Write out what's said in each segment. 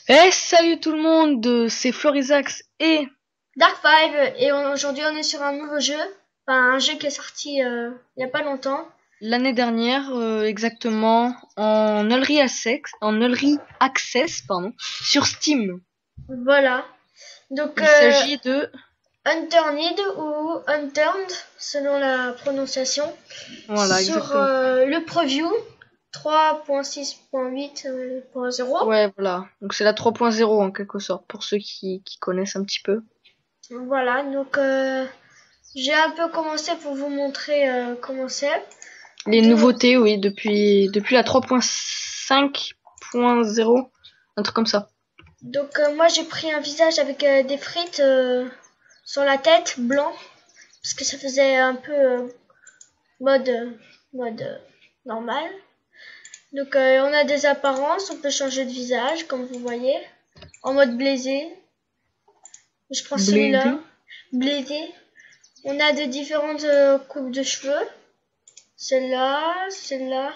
Salut tout le monde, c'est Florisax et Dark Five, et aujourd'hui on est sur un nouveau jeu, enfin un jeu qui est sorti il y a pas longtemps. l'année dernière exactement en Early Access pardon, sur Steam. Voilà. Donc Il s'agit de Unturned ou Unturned selon la prononciation. voilà Sur exactement. le preview 3.6.8.0. Ouais voilà, donc c'est la 3.0 en quelque sorte pour ceux qui connaissent un petit peu. Voilà, donc j'ai un peu commencé pour vous montrer comment c'est. Les Donc, nouveautés oui depuis la 3.5.0, un truc comme ça. donc moi j'ai pris un visage avec des frites sur la tête, blanc, parce que ça faisait un peu mode normal. Donc on a des apparences, on peut changer de visage comme vous voyez, en mode blasé. Je prends celui-là, blasé. On a de différentes coupes de cheveux. Celle-là, celle-là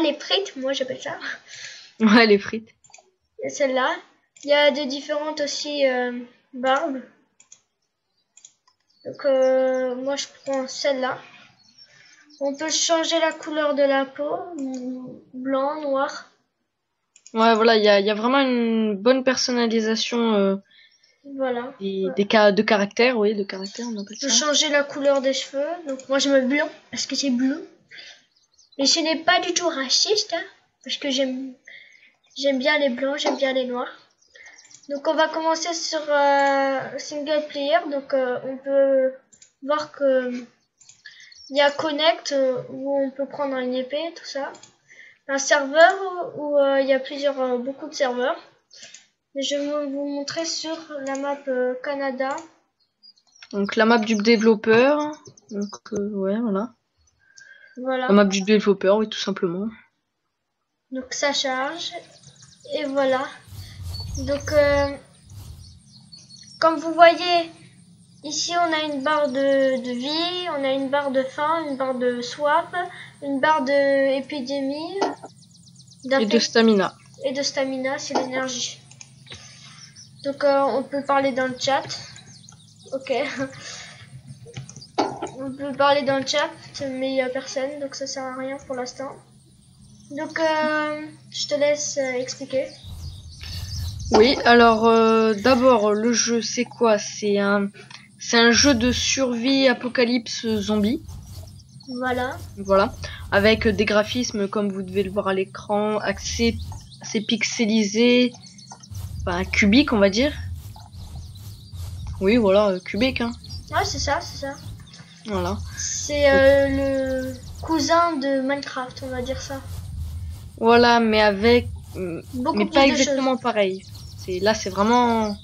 les frites, moi j'appelle ça. Ouais, les frites. Et celle-là. Il y a de différentes aussi barbes. Donc moi je prends celle-là. On peut changer la couleur de la peau, blanc, noir. Ouais voilà, il y a vraiment une bonne personnalisation Voilà. des cas de caractère, oui, de caractère on appelle On peut ça. changer la couleur des cheveux. Donc moi je mets blanc parce que c'est bleu. Mais ce n'est pas du tout raciste, hein, parce que j'aime bien les blancs, j'aime bien les noirs. Donc on va commencer sur single player. Donc on peut voir que il y a Connect où on peut prendre une épée, tout ça. Un serveur où il y a beaucoup de serveurs. Et je vais vous montrer sur la map Canada. Donc la map du développeur. Donc ouais voilà. Voilà. La map du développeur, oui tout simplement. Donc ça charge. Et voilà. Donc comme vous voyez, ici on a une barre de vie, on a une barre de faim, une barre de soif, une barre de épidémie, Et de stamina. et de stamina, c'est l'énergie. Donc on peut parler dans le chat. Ok. On peut parler dans le chat, mais il n'y a personne, donc ça sert à rien pour l'instant. Donc je te laisse expliquer. Oui, alors d'abord le jeu c'est quoi? C'est un jeu de survie apocalypse zombie. Voilà. Voilà, avec des graphismes comme vous devez le voir à l'écran, assez pixelisé, enfin cubique on va dire. Oui voilà, cubique hein. Ouais, c'est ça, c'est ça. Voilà. C'est le cousin de Minecraft, on va dire ça. Voilà, mais avec Beaucoup mais plus pas de exactement choses. pareil. C'est vraiment,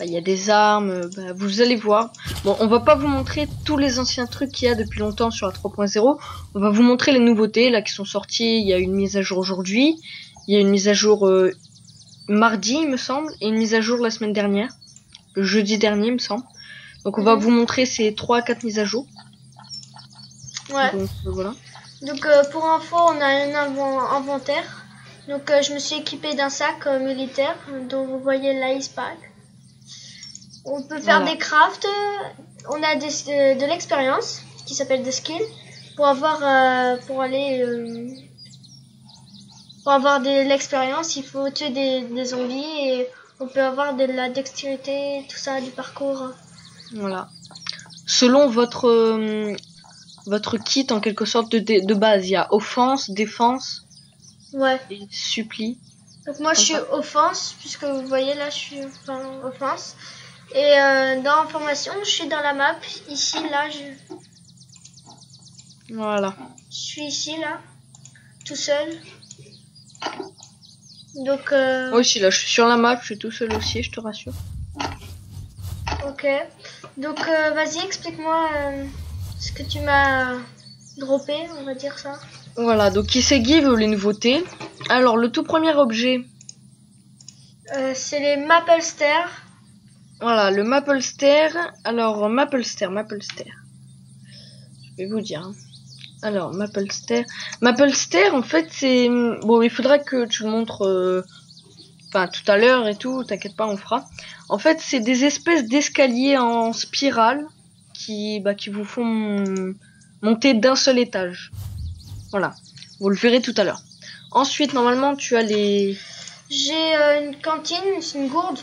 il y a des armes, vous allez voir. Bon, on va pas vous montrer tous les anciens trucs qu'il y a depuis longtemps sur la 3.0. On va vous montrer les nouveautés là qui sont sorties. Il y a une mise à jour aujourd'hui. Il y a une mise à jour mardi, il me semble, et une mise à jour la semaine dernière, le jeudi dernier, il me semble. Donc on va vous montrer ces 3-4 mises à jour. Ouais. Donc voilà. Donc pour info, on a un inventaire. Donc je me suis équipée d'un sac militaire dont vous voyez l'ice pack. On peut faire des crafts. On a de l'expérience qui s'appelle des skills pour avoir pour avoir de l'expérience. Il faut tuer des zombies et on peut avoir de la dextérité, tout ça, du parcours. Voilà. Selon votre kit en quelque sorte de base, il y a offense, défense, ouais, et supplie. Donc moi je suis offense, puisque vous voyez là je suis offense. Et dans formation, je suis dans la map. Ici, là, Voilà. Je suis ici, là, tout seul. Donc moi aussi là, je suis sur la map, je suis tout seul aussi, je te rassure. ok. Donc vas-y, explique-moi ce que tu m'as droppé, on va dire ça. Voilà, donc qui c'est give les nouveautés. Alors le tout premier objet, c'est les Maple Stairs. voilà, le Maple Stair. Alors Maple Stair. Je vais vous dire. Alors Maple Stair en fait c'est bon, il faudra que tu le montres enfin tout à l'heure et tout, t'inquiète pas, on fera. En fait, c'est des espèces d'escaliers en spirale qui vous font monter d'un seul étage. Voilà, vous le verrez tout à l'heure. Ensuite, normalement, tu as les... J'ai une cantine, c'est une gourde.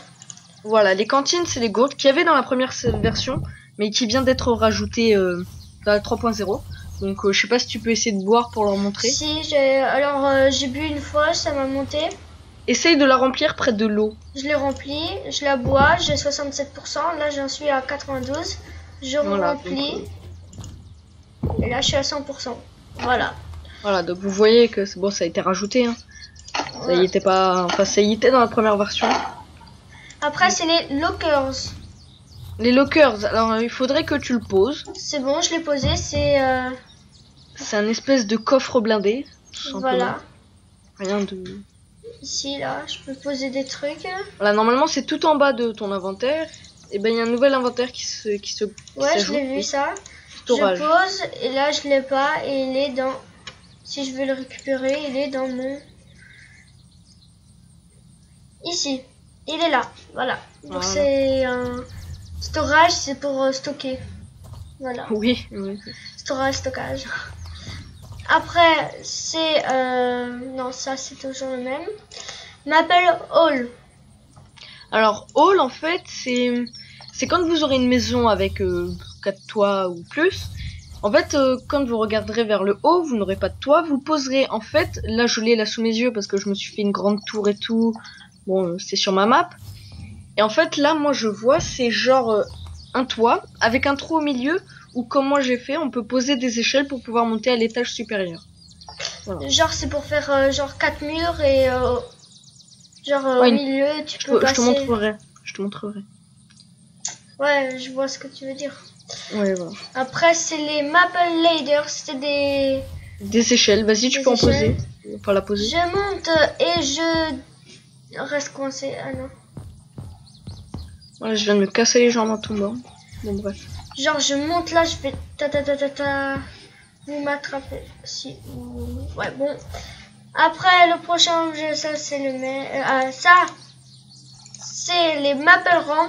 Voilà, les cantines, c'est les gourdes qu'il y avait dans la première version, mais qui vient d'être rajoutée dans la 3.0. Donc, je sais pas si tu peux essayer de boire pour leur montrer. Si, j'ai bu une fois, ça m'a monté. Essaye de la remplir près de l'eau. Je l'ai remplie, je la bois, j'ai 67%. Là, j'en suis à 92. Je remplis. Et là, je suis à 100%. Voilà. Voilà, donc vous voyez que c'est bon, ça a été rajouté. Hein. Ça y était pas, enfin ça y était dans la première version. Après, c'est les lockers. Les lockers. Alors, il faudrait que tu le poses. C'est bon, je l'ai posé. C'est un espèce de coffre blindé. Tout simplement. Voilà. Rien de. Ici, là, je peux poser des trucs. Voilà, normalement, c'est tout en bas de ton inventaire. Et ben, il y a un nouvel inventaire qui se. Ouais, je l'ai vu ça. Storage. Je pose et là, je l'ai pas et il est dans. Si je veux le récupérer, il est dans mon. Ici. Il est là. Voilà. Donc c'est un storage, c'est pour stocker. Voilà. Oui. Storage, stockage. Après, c'est non, ça c'est toujours le même. Maple Hall. Alors Hall, en fait, c'est quand vous aurez une maison avec 4 toits ou plus. En fait, quand vous regarderez vers le haut, vous n'aurez pas de toit, vous poserez, en fait, là je l'ai là sous mes yeux parce que je me suis fait une grande tour et tout. Bon, c'est sur ma map. Et en fait, là, moi, je vois, c'est genre un toit avec un trou au milieu où, comme moi j'ai fait, on peut poser des échelles pour pouvoir monter à l'étage supérieur. Voilà. Genre, c'est pour faire genre 4 murs et genre au milieu, tu peux passer. Je te montrerai. Ouais, je vois ce que tu veux dire. Ouais, voilà. Après, c'est les Maple Ladders, c'est des échelles. Vas-y, tu peux en poser. Enfin, la poser. Je monte et je reste coincé. Ah non. Voilà, je viens de me casser les jambes en tombant. Bon, bref. Genre, je monte là, je fais ta. Vous m'attrapez. Si. Ouais, bon. Après, le prochain objet, ça, c'est le même. Ça, c'est les Maple Ramp.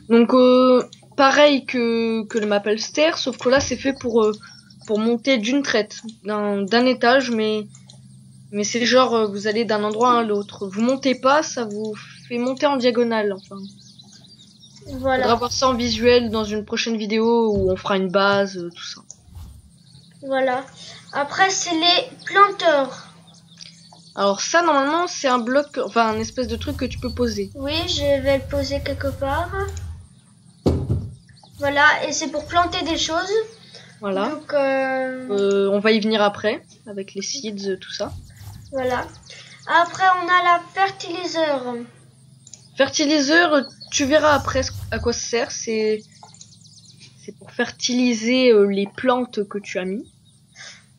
Donc, pareil que le Maple Stair, sauf que là, c'est fait pour monter d'une traite, d'un étage, mais c'est genre, vous allez d'un endroit à l'autre. Vous montez pas, ça vous fait monter en diagonale, enfin. Voilà. Faudra voir ça en visuel dans une prochaine vidéo où on fera une base, tout ça. Voilà. Après, c'est les planteurs. Alors ça, normalement, c'est un bloc, enfin, un espèce de truc que tu peux poser. Oui, je vais le poser quelque part. Voilà, et c'est pour planter des choses. Voilà. Donc, on va y venir après, avec les seeds, tout ça. Voilà. Après, on a la fertiliseur. Fertiliseur, tu verras après à quoi ça sert. C'est pour fertiliser les plantes que tu as mis.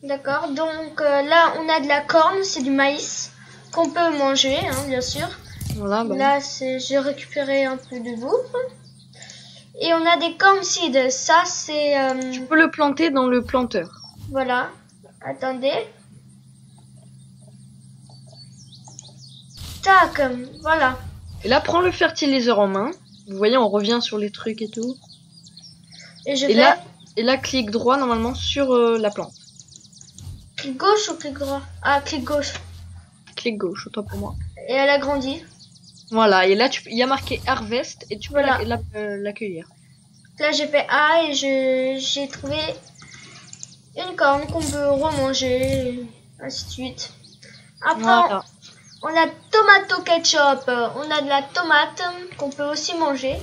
D'accord, donc là, on a de la corne, c'est du maïs qu'on peut manger, hein, bien sûr. Voilà, bah. Là, j'ai récupéré un peu de bouffe. Et on a des corn seeds. Ça, c'est... Tu peux le planter dans le planteur. Voilà. Attendez. Tac, voilà. Et là, prends le fertiliseur en main. Vous voyez, on revient sur les trucs et tout. Et là, clique droit normalement sur la plante. Clic gauche ou clic droit? Ah, clic gauche. Clic gauche, autant pour moi. Et elle a grandi. Voilà, et là, il y a marqué Harvest et tu peux l'accueillir. Là, j'ai fait A et j'ai trouvé une corne qu'on peut remanger, ainsi de suite. Après, voilà. On a tomato ketchup. On a de la tomate qu'on peut aussi manger.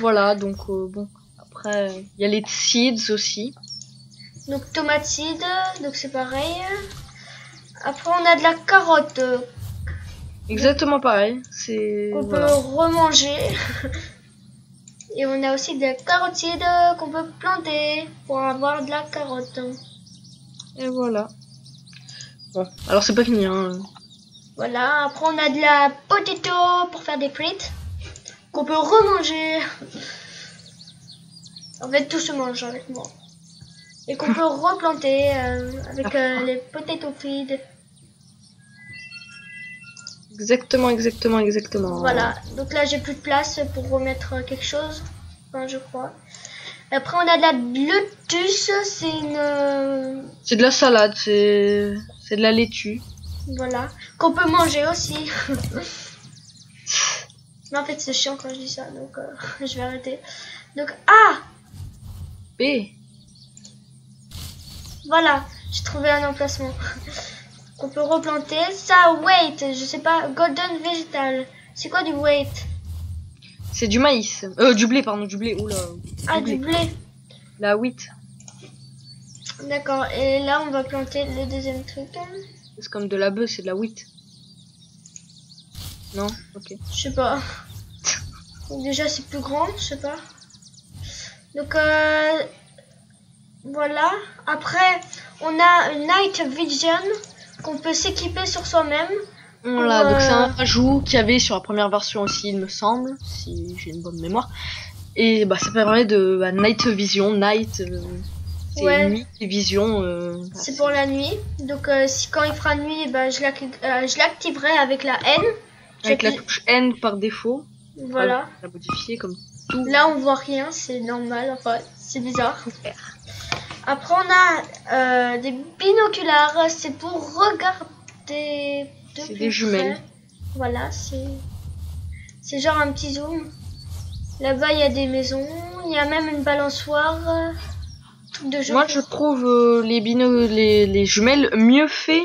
Voilà, donc bon. Après, il y a les seeds aussi. Donc tomate seed, donc c'est pareil. Après, on a de la carotte. Exactement pareil. C'est qu'on peut remanger. Et on a aussi des carottes qu'on peut planter pour avoir de la carotte. Et voilà. Bon, alors c'est pas fini, hein. Voilà, après on a de la potato pour faire des frites qu'on peut remanger. En fait, tout se mange avec moi. Et qu'on peut replanter avec les potato frites. Exactement, exactement, exactement. Voilà, donc là j'ai plus de place pour remettre quelque chose, enfin, je crois. Après on a de la lettuce, c'est une... C'est de la salade, c'est de la laitue. Voilà, qu'on peut manger aussi. Mais en fait c'est chiant quand je dis ça, donc je vais arrêter. Donc, B. Voilà, j'ai trouvé un emplacement. Qu'on peut replanter. Ça, wait, je sais pas, golden vegetal. C'est quoi du wait? C'est du maïs. Du blé, pardon, du blé. Oula. Ah, du blé. La wheat. D'accord, et là on va planter le deuxième truc. C'est comme de la bœuf, c'est de la wheat. Non? Ok. Je sais pas. Donc déjà c'est plus grand, je sais pas. Donc voilà. Après on a une night vision qu'on peut s'équiper sur soi-même. Voilà, donc c'est un ajout qu'il y avait sur la première version aussi, il me semble, si j'ai une bonne mémoire. Et bah ça permet de night vision, night, c'est nuit et vision. C'est pour la nuit. Donc si quand il fera nuit, bah, je l'activerai avec la N. Avec la touche N par défaut. Voilà. La modifier comme tout. Là on voit rien, c'est normal, enfin c'est bizarre. Après on a des binoculaires, c'est pour regarder. C'est des jumelles. Voilà, c'est genre un petit zoom. Là-bas il y a des maisons, il y a même une balançoire. Truc de jeu. Moi je trouve les jumelles mieux fait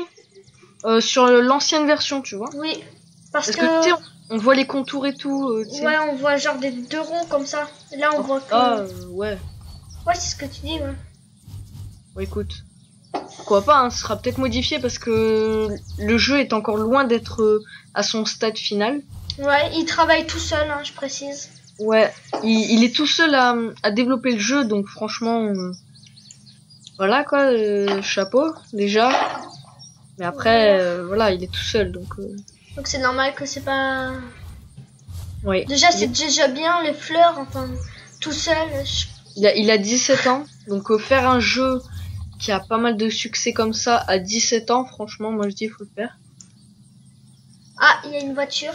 sur l'ancienne version, tu vois. Oui, parce que tu sais, on voit les contours et tout. Ouais, on voit genre des deux ronds comme ça. Là on voit que... ouais. Ouais, c'est ce que tu dis, ouais. Bon, écoute. Pourquoi pas, hein, ce sera peut-être modifié parce que le jeu est encore loin d'être à son stade final. Ouais, il travaille tout seul, hein, je précise. Ouais, il est tout seul à développer le jeu, donc franchement, voilà quoi, chapeau déjà. Mais après, voilà, il est tout seul, donc... Donc c'est normal que c'est pas... Oui. Déjà, c'est déjà bien, les fleurs, enfin, tout seul. Il a 17 ans, donc faire un jeu qui a pas mal de succès comme ça à 17 ans, franchement, moi je dis il faut le faire. Ah, il y a une voiture.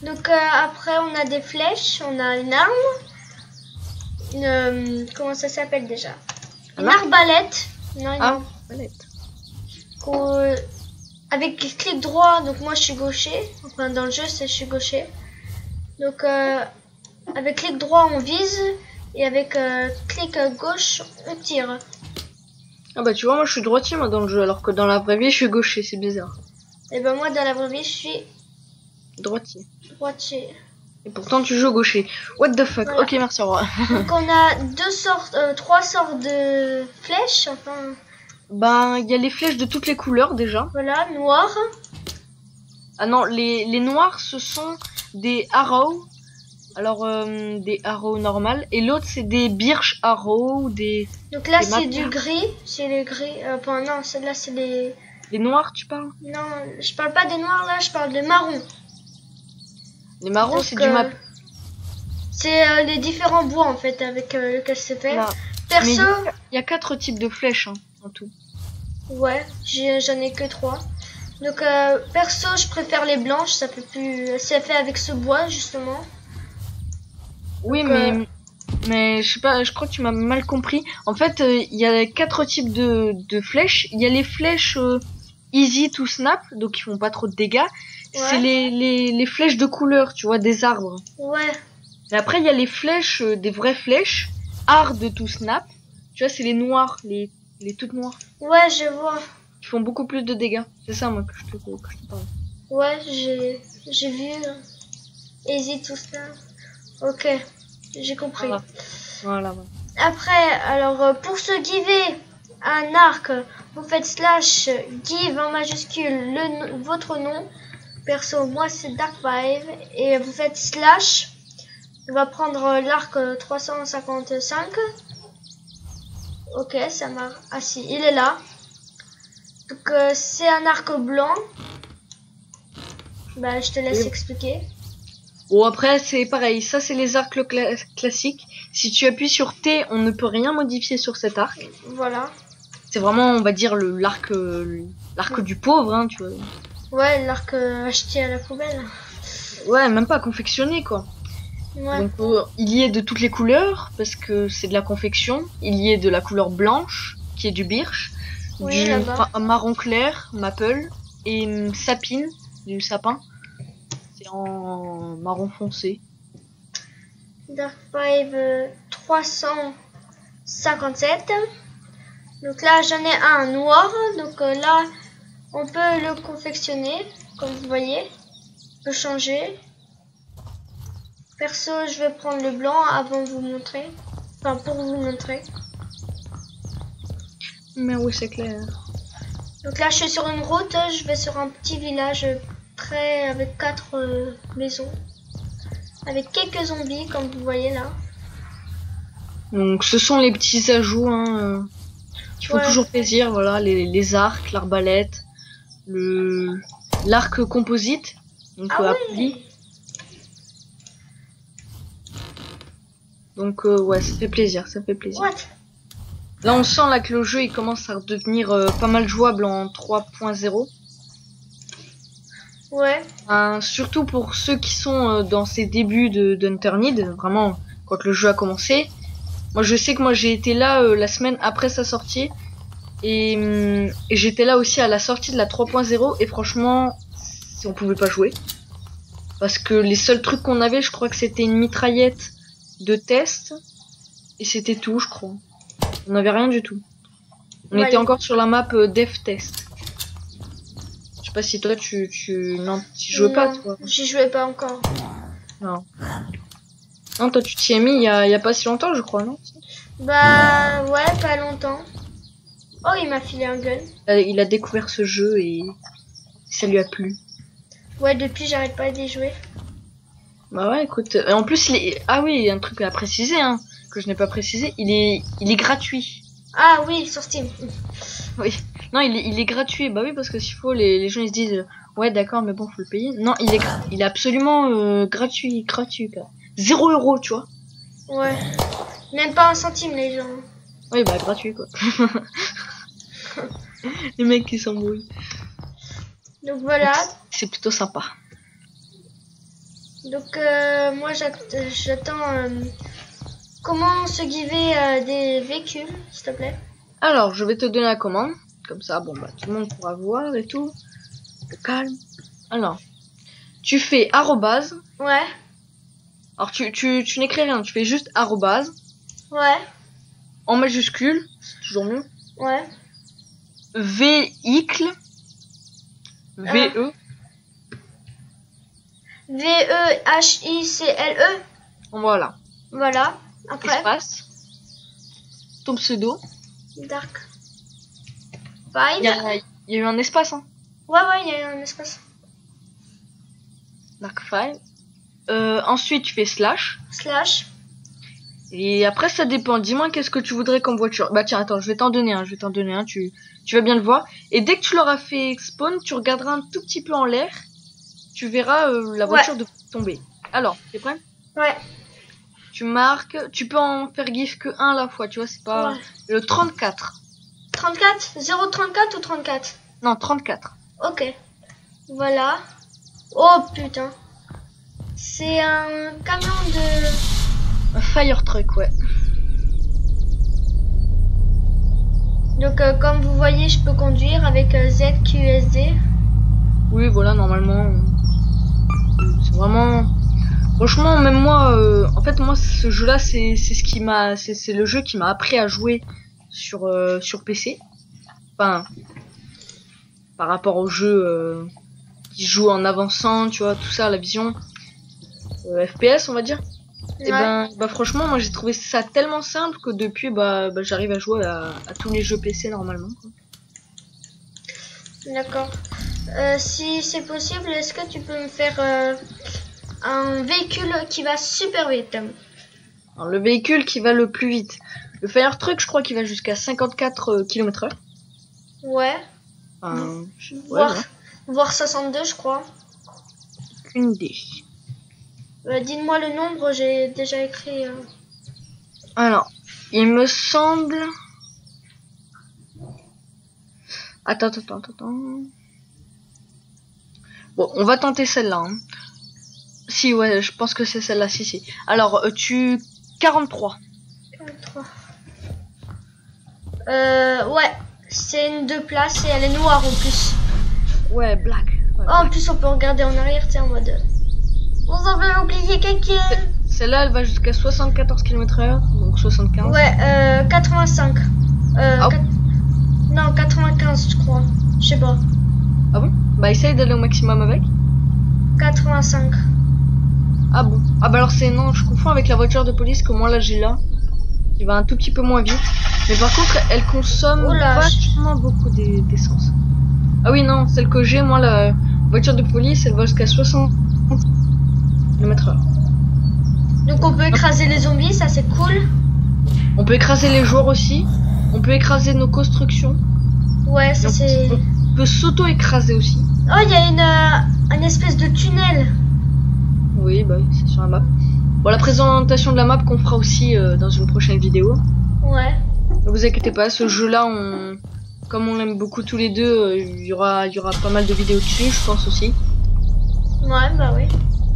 Donc après, on a des flèches, on a une arme. Comment ça s'appelle déjà? Une arbalète. Non, une arbalète. Avec clic droit, donc moi je suis gaucher. Enfin, dans le jeu, je suis gaucher. Donc avec clic droit, on vise. Et avec clic gauche, on tire. Ah bah tu vois, moi je suis droitier moi dans le jeu, alors que dans la vraie vie je suis gaucher, c'est bizarre. Et ben moi dans la vraie vie je suis droitier. Droitier. Et pourtant tu joues gaucher. What the fuck, voilà. Ok, merci, au revoir. Donc on a trois sortes de flèches, enfin... Ben, il y a les flèches de toutes les couleurs déjà. Voilà, noir. Ah non, les noirs ce sont des arrows. Alors, des arrows normales. Et l'autre, c'est des birch arrows, des... Donc là, c'est du gris. C'est les gris. Enfin, non, celle-là, c'est les... Les noirs, tu parles? Non, je parle pas des noirs, là. Je parle des marrons. Les marrons, c'est du map. C'est les différents bois, en fait, avec lequel c'est fait. Là. Perso... Il y a 4 types de flèches, hein, en tout. Ouais, j'en ai que 3. Donc, perso, je préfère les blanches. Ça fait plus... C'est fait avec ce bois, justement. Oui, donc, mais je sais pas, je crois que tu m'as mal compris. En fait, il y a 4 types de flèches. Il y a les flèches easy to snap, donc qui font pas trop de dégâts. Ouais. C'est les flèches de couleur, tu vois, des arbres. Ouais. Et après, il y a les flèches, des vraies flèches, hard to snap. Tu vois, c'est les noires, les toutes noires. Ouais, je vois. Qui font beaucoup plus de dégâts. C'est ça, moi, que je te parle. Ouais, j'ai vu. Easy to snap. Ok. J'ai compris. Voilà. Après, alors pour se giver un arc, vous faites slash give en majuscule votre nom. Perso, moi c'est Dark5 et vous faites slash. On va prendre l'arc 355. Ok, ça marche. Ah si, il est là. Donc c'est un arc blanc. Bah, je te laisse expliquer. Bon, après, c'est pareil. Ça, c'est les arcs classiques. Si tu appuies sur T, on ne peut rien modifier sur cet arc. Voilà. C'est vraiment, on va dire, l'arc du pauvre, hein, tu vois. Ouais, l'arc acheté à la poubelle. Ouais, même pas confectionné quoi. Ouais. Donc il y est de toutes les couleurs parce que c'est de la confection. Il y est de la couleur blanche qui est du birch, Oui, du là-bas. marron clair, maple et sapine, du sapin. C'est en marron foncé. Dark Five 357. Donc là, j'en ai un noir. Donc là, on peut le confectionner, comme vous voyez. On peut changer. Perso, je vais prendre le blanc avant de vous montrer. Enfin, pour vous montrer. Mais oui, c'est clair. Donc là, je suis sur une route. Je vais sur un petit village près avec 4 maisons. Avec quelques zombies, comme vous voyez là. Donc ce sont les petits ajouts hein, qui font Ouais. toujours plaisir. Voilà, les arcs, l'arbalète, l'arc composite. Donc Ah ouais. appli. Donc ouais, ça fait plaisir, ça fait plaisir. What? Là on sent là que le jeu il commence à devenir pas mal jouable en 3.0. Ouais. Surtout pour ceux qui sont dans ces débuts d'Unternid, vraiment quand le jeu a commencé. Moi je sais que moi j'ai été là la semaine après sa sortie et j'étais là aussi à la sortie de la 3.0 et franchement on pouvait pas jouer. Parce que les seuls trucs qu'on avait, je crois que c'était une mitraillette de test et c'était tout je crois. On n'avait rien du tout. On Ouais. était encore sur la map Dev Test. Je sais pas si toi tu jouais pas toi. J'y jouais pas encore. Non. Non, toi tu t'y es mis il y a pas si longtemps je crois, non? Bah ouais, pas longtemps. Oh, il m'a filé un gun. Il a découvert ce jeu et ça lui a plu. Ouais, depuis j'arrête pas d'y jouer. Bah ouais, écoute. Et en plus, ah oui, un truc à préciser, hein, que je n'ai pas précisé, il est gratuit. Ah oui, sur Steam. Oui. Non, il est gratuit. Bah oui, parce que s'il faut, les gens ils se disent, ouais, d'accord, mais bon, faut le payer. Non, il est absolument gratuit, quoi. 0 €, tu vois. Ouais. Même pas un centime, les gens. Oui, bah gratuit, quoi. Les mecs qui s'embrouillent. Donc voilà. C'est plutôt sympa. Donc moi j'attends. Comment se giver des véhicules, s'il te plaît? Alors, je vais te donner la commande. Comme ça, bon, bah, tout le monde pourra voir et tout. Calme. Alors, tu fais arrobase. Ouais. Alors, tu n'écris rien, tu fais juste arrobase. Ouais. En majuscule, c'est toujours mieux. Ouais. Véhicle. VE. VEHICLE. Voilà. Voilà. Après. Espace. Ton pseudo. Dark Five. Il y a eu un espace, hein. Ouais, il y a un espace. Dark Five. Ensuite, tu fais slash. Slash. Et après, ça dépend. Dis-moi qu'est-ce que tu voudrais comme voiture. Bah tiens, attends, je vais t'en donner un. Tu vas bien le voir. Et dès que tu l'auras fait spawn, tu regarderas un tout petit peu en l'air. Tu verras la voiture de tomber. Alors, t'es prêt? Ouais. Tu marques. Tu peux en faire gif que un à la fois. Tu vois, c'est pas... Ouais. Le 34. 34? 034 ou 34? Non, 34. Ok. Voilà. Oh putain. C'est un camion de... Un fire truck, ouais. Donc comme vous voyez, je peux conduire avec ZQSD. Oui, voilà, normalement. C'est vraiment... Franchement, même moi, en fait, moi, ce jeu-là, c'est ce qui m'a... C'est le jeu qui m'a appris à jouer sur PC. Enfin, par rapport au jeu qui joue en avançant, tu vois, tout ça, la vision FPS, on va dire. Ouais. Et bah franchement, moi j'ai trouvé ça tellement simple que depuis, j'arrive à jouer à tous les jeux PC normalement, quoi. D'accord. Si c'est possible, est-ce que tu peux me faire un véhicule qui va super vite? Alors, le véhicule qui va le plus vite. Le Fire Truck, je crois qu'il va jusqu'à 54 km/h. Ouais. Enfin, ouais, Voire 62, je crois. Aucune idée. Dites-moi le nombre, j'ai déjà écrit. Alors, il me semble... Attends. Bon, on va tenter celle-là. Hein. Si, ouais, je pense que c'est celle-là. Si. Alors, tu 43. 43. Ouais, c'est une 2 places et elle est noire en plus. Ouais, black. Ouais, Oh, en plus, on peut regarder en arrière, tiens, en mode. On s'en fait oublier quelqu'un. Celle-là, elle va jusqu'à 74 km/h, donc 75. Ouais, 85. Ah. Non, 95, je crois. Je sais pas. Ah bon? Bah, essaye d'aller au maximum avec. 85. Ah bon? Ah bah alors c'est non, je confonds avec la voiture de police que moi là j'ai là, qui va un tout petit peu moins vite. Mais par contre, elle consomme vachement beaucoup d'essence. Ah oui non, celle que j'ai, moi la voiture de police, elle va jusqu'à 60 km/h. Donc on peut écraser les zombies, ça c'est cool. On peut écraser les joueurs aussi. On peut écraser nos constructions. Ouais, ça c'est. On peut s'auto-écraser aussi. Oh, il y a une espèce de tunnel. Oui, bah oui, c'est sur la map. Bon, la présentation de la map qu'on fera aussi dans une prochaine vidéo. Ouais. Ne vous inquiétez pas, ce jeu-là, comme on l'aime beaucoup tous les deux, il y aura pas mal de vidéos dessus, je pense aussi. Ouais, bah oui.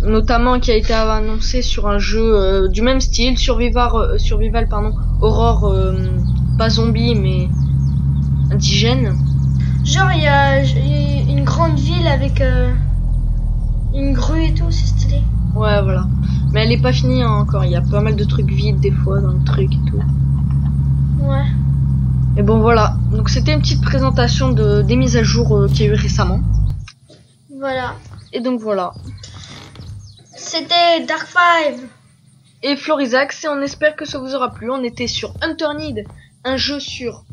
Notamment qui a été annoncé sur un jeu du même style, Survival, pardon, Horror, pas zombie mais indigène. Genre il y a une grande ville avec une grue et tout, c'est stylé. Ouais, voilà. Mais elle est pas finie hein, encore, il y a pas mal de trucs vides des fois dans le truc et tout. Ouais. Et bon voilà, donc c'était une petite présentation des mises à jour qu'il y a eu récemment. Voilà. Et donc voilà. C'était Dark 5 et Florizax, et on espère que ça vous aura plu. On était sur Hunter-Need, un jeu sur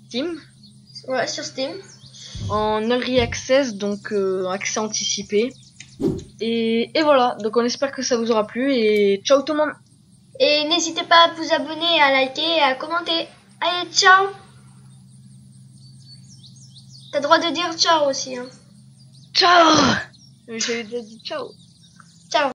Steam. Ouais, sur Steam. En Early Access, donc accès anticipé. Et voilà, donc on espère que ça vous aura plu, et ciao tout le monde. Et n'hésitez pas à vous abonner, à liker et à commenter. Allez, ciao. T'as le droit de dire ciao aussi. Hein. Ciao. J'avais déjà dit ciao. Ciao.